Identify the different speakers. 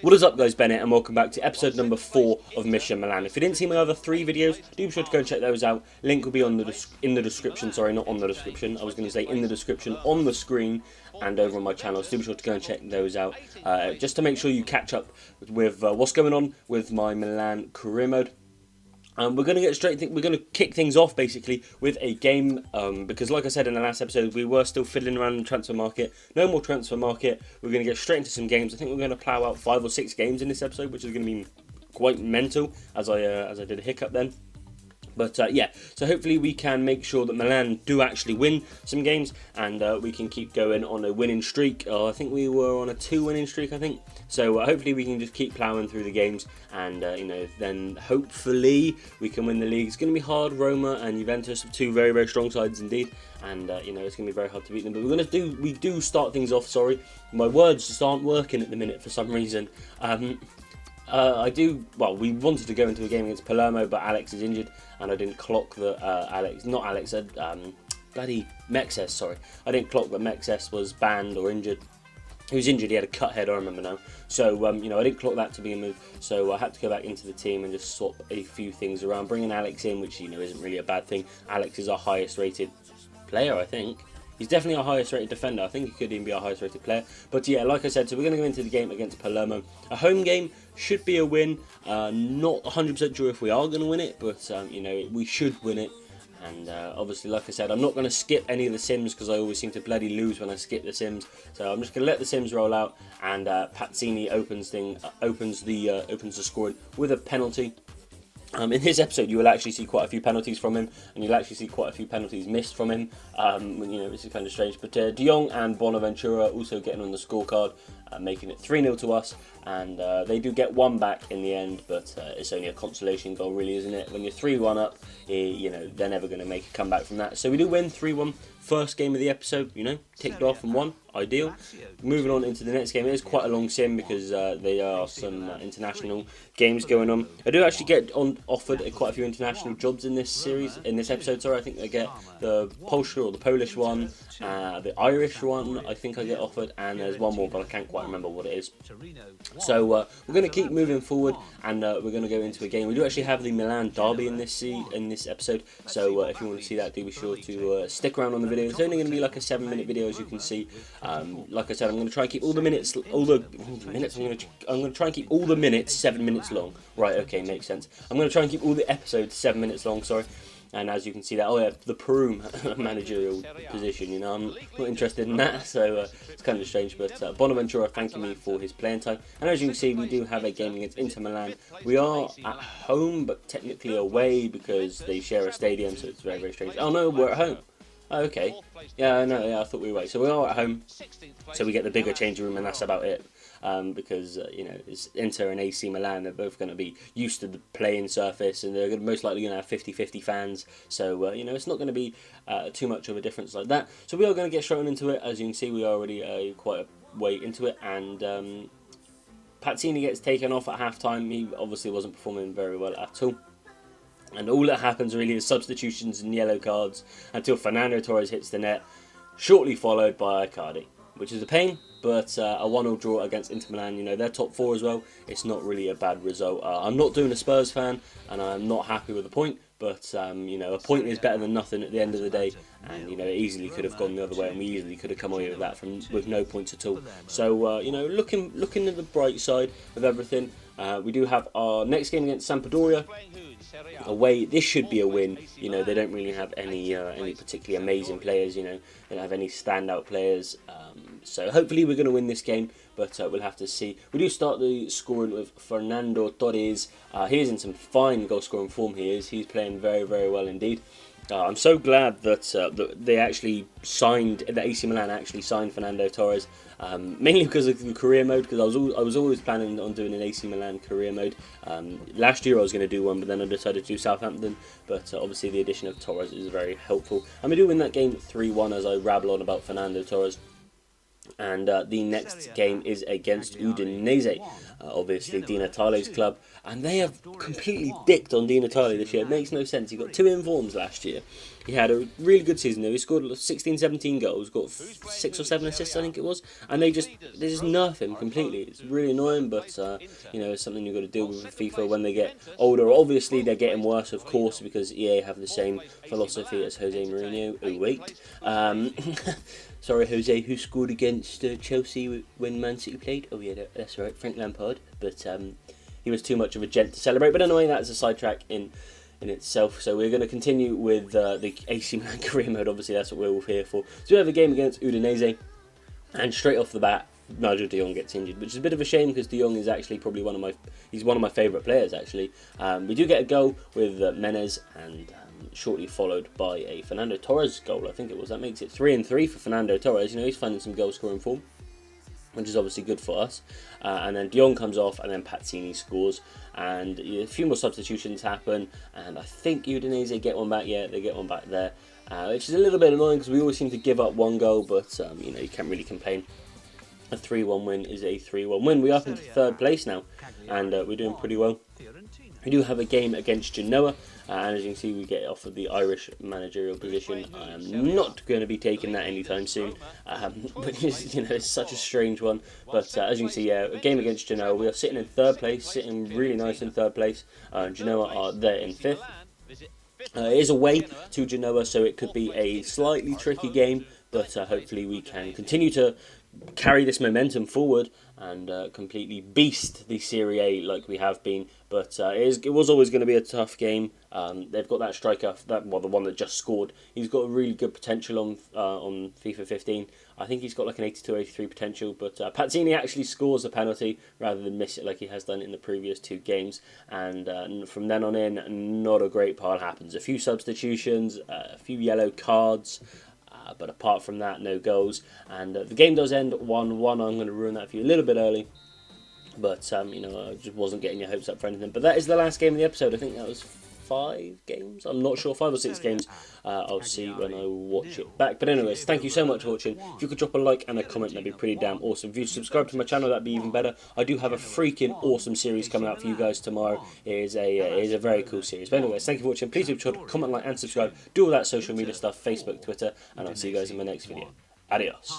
Speaker 1: What is up, guys? Bennett, and welcome back to episode number 4 of Mission Milan. If you didn't see my other 3 videos, do be sure to go and check those out. Link will be on in the description. Sorry, not on the description. I was going to say in the description on the screen and over on my channel. So do be sure to go and check those out, just to make sure you catch up with what's going on with my Milan career mode. We're going to get straight. We're going to kick things off basically with a game because, like I said in the last episode, we were still fiddling around in the transfer market. No more transfer market. We're going to get straight into some games. I think we're going to plough out 5 or 6 games in this episode, which is going to be quite mental, as I did a hiccup then. But yeah, so hopefully we can make sure that Milan do actually win some games, and we can keep going on a winning streak. I think we were on a 2 winning streak, I think. So hopefully we can just keep ploughing through the games, and then hopefully we can win the league. It's going to be hard. Roma and Juventus are 2 very, very strong sides indeed, and it's going to be very hard to beat them. But we do start things off. Sorry, my words just aren't working at the minute for some reason. We wanted to go into a game against Palermo, but Alex is injured, and I didn't clock that bloody Mexes, sorry. I didn't clock that Mexes was banned or injured. He was injured, he had a cut head, I remember now. So, I didn't clock that to begin with, so I had to go back into the team and just swap a few things around, bringing Alex in, which, isn't really a bad thing. Alex is our highest rated player, I think. He's definitely our highest rated defender. I think he could even be our highest rated player. But yeah, like I said, so we're going to go into the game against Palermo. A home game should be a win. Not 100% sure if we are going to win it, but we should win it. And obviously, like I said, I'm not going to skip any of the sims because I always seem to bloody lose when I skip the sims. So I'm just going to let the sims roll out, and Pazzini opens the scoring with a penalty. In this episode, you will actually see quite a few penalties from him, and you'll actually see quite a few penalties missed from him. This is kind of strange. But De Jong and Bonaventura also getting on the scorecard, making it 3-0 to us. And they do get 1 back in the end, but it's only a consolation goal, really, isn't it? When you're 3-1 up, they're never going to make a comeback from that. So we do win 3-1. First game of the episode, ticked off and won. Ideal. Moving on into the next game. It is quite a long sim because there are some international games going on. I do actually get offered quite a few international jobs in this episode. Sorry, I think I get the Polish one, the Irish one. I think I get offered, and there's one more, but I can't quite remember what it is. So we're going to keep moving forward, and we're going to go into a game. We do actually have the Milan derby in this episode. So if you want to see that, do be sure to stick around on the video. It's only going to be like a 7-minute video, as you can see. Like I said, I'm going to try and keep all the minutes. I'm going to try and keep all the minutes 7 minutes long. Right? Okay, makes sense. I'm going to try and keep all the episodes 7 minutes long. Sorry. And as you can see that, the Peru managerial position, I'm not interested in that, so it's kind of strange. But Bonaventura thanking me for his playing time. And as you can see, we do have a game against Inter Milan. We are at home, but technically away because they share a stadium, so it's very, very strange. Oh no, we're at home. Oh, okay. Yeah, no, yeah, I thought we were away. So we are at home, so we get the bigger changing room, and that's about it. Because it's Inter and AC Milan, they're both going to be used to the playing surface, and they're most likely going to have 50-50 fans, so it's not going to be too much of a difference like that. So we are going to get straight on into it. As you can see, we are already quite a way into it, and Pazzini gets taken off at half-time. He obviously wasn't performing very well at all. And all that happens really is substitutions and yellow cards until Fernando Torres hits the net, shortly followed by Icardi, which is a pain, but a 1-1 draw against Inter Milan, they're top 4 as well. It's not really a bad result. I'm not doing a Spurs fan, and I'm not happy with the point, but a point is better than nothing at the end of the day, and it easily could have gone the other way, and we easily could have come away with that with no points at all. So looking at the bright side of everything, we do have our next game against Sampdoria away. This should be a win. They don't really have any particularly amazing players. They don't have any standout players. So hopefully we're going to win this game, but we'll have to see. We do start the scoring with Fernando Torres. He is in some fine goal scoring form. He's playing very, very well indeed. I'm so glad that they actually signed, that AC Milan actually signed Fernando Torres, mainly because of the career mode, because I was always planning on doing an AC Milan career mode. Last year I was going to do one, but then I decided to do Southampton, but obviously the addition of Torres is very helpful. And we do win that game 3-1 as I rabble on about Fernando Torres. And the next game is against Udinese, obviously Di Natale's club, and they have completely dicked on Di Natale this year. It makes no sense. He got 2 informs last year, He had a really good season though. He scored 16, 17 goals, got 6 or 7 assists, I think it was, and they just nerf him completely. It's really annoying, but you know, it's something you've got to deal with FIFA when they get older. Obviously, they're getting worse, of course, because EA have the same philosophy as Jose Mourinho. Oh wait, sorry, Jose, who scored against Chelsea when Man City played? Oh yeah, that's right, Frank Lampard. But he was too much of a gent to celebrate. But anyway, that's a sidetrack in itself. So we're going to continue with the AC Milan career mode. Obviously, that's what we're all here for. So we have a game against Udinese, and straight off the bat, Nigel de Jong gets injured, which is a bit of a shame because de Jong is actually probably one of my favourite players actually. We do get a goal with Menez, and shortly followed by a Fernando Torres goal, I think it was. That makes it 3-3 for Fernando Torres. You know, he's finding some goal scoring form, which is obviously good for us. And then de Jong comes off, and then Pazzini scores, and a few more substitutions happen, and I think Udinese get one back. Yeah, they get one back there, which is a little bit annoying because we always seem to give up one goal, but you know, you can't really complain. A 3-1 win is a 3-1 win. We're up into third place now, and we're doing pretty well. We do have a game against Genoa, and as you can see, we get offered the Irish managerial position. I am not going to be taking that anytime soon, but you know, it's such a strange one. But as you can see, yeah, a game against Genoa. We are sitting in third place, sitting really nice in third place. Genoa are there in fifth. It is away to Genoa, so it could be a slightly tricky game, but hopefully we can continue to carry this momentum forward and completely beast the Serie A like we have been. But it was always going to be a tough game. They've got that striker, the one that just scored. He's got a really good potential on FIFA 15. I think he's got like an 82, 83 potential. But Pazzini actually scores a penalty rather than miss it like he has done in the previous 2 games. And from then on in, not a great part happens. A few substitutions, a few yellow cards. But apart from that, no goals. And the game does end 1-1. I'm going to ruin that for you a little bit early. But, you know, I just wasn't getting your hopes up for anything. But that is the last game of the episode. I think that was 5 games. I'm not sure, 5 or 6 games. I'll see when I watch it back. But anyways, thank you so much for watching. If you could drop a like and a comment, that'd be pretty damn awesome. If you subscribe to my channel, that'd be even better. I do have a freaking awesome series coming out for you guys tomorrow. It is a very cool series. But anyways, thank you for watching. Please be sure to comment, like, and subscribe. Do all that social media stuff, Facebook, Twitter, and I'll see you guys in my next video. Adios.